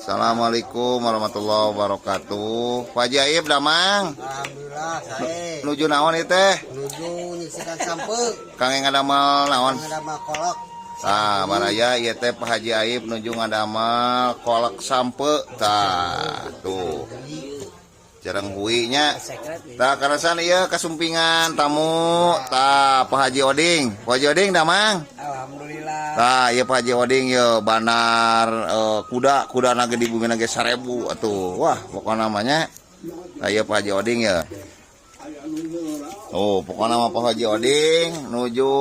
Assalamualaikum warahmatullahi wabarakatuh. Pak Haji Aib damang. Alhamdulillah saya. Nuju naon ieu teh? Nuju nyisikan sampe. Kang ngadamel naon? Ngadamel kolak. Tah, baraya ieu teh Pak Haji Aib nuju ngadamel kolak sampe. Tah, tuh. Jarang huinya. Tah karasan ieu kasumpingan tamu. Tah, Pak Haji Oding. Pak Haji Oding damang. Alhamdulillah. Nah, iya Pak Haji Oding ya banar kuda nage di bumi nage 1000 atuh. Wah, pokoknya namanya. Nah, iya Pak Haji Oding ya. Oh, pokoknya nama Pak Haji Oding nuju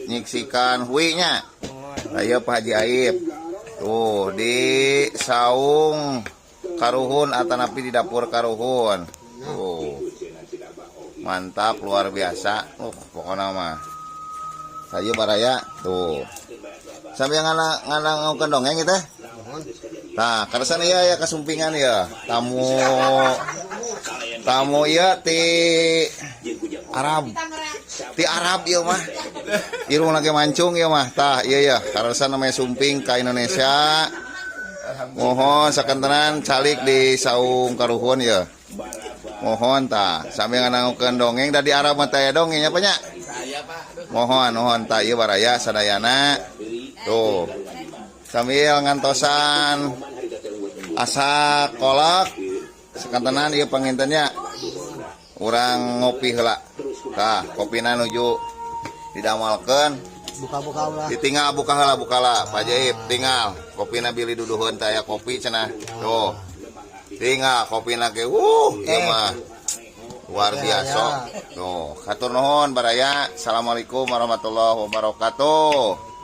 nyiksikan huinya. Nah, iya Pak Haji Aib. Tuh di saung karuhun atanapi di dapur karuhun. Tuh. Mantap luar biasa. Pokoknya mah. Saya baraya tuh. Sampai ngalang dongeng gitu. Nah, karasan ya kasumpingan ya. Tamu ya ti Arab. Ti Arab ya mah. Irung lagi mancung ya mah. Tah iya ya, karasan namanya sumping ka Indonesia. Mohon sakantenan calik di saung karuhun ya. Mohon tah sampai ngalangukeun dongeng dari Arab mah teh dongengnya apa nya? Mohon tak ieu baraya sadayana. Tuh. Sambil ngantosan asa kolak sakantenan ieu pangintennya. Urang ngopi heula. Tah, kopina nuju didamalkeun. Buka-buka ulah. Ditinggal buka heula bukala, Pak Jaib tinggal. Kopina bili duduheun teh aya kopi cenah. Tuh. Tinggal kopina ge ieu mah luar biasa. Tuh, hatur nuhun baraya. Assalamualaikum warahmatullahi wabarakatuh.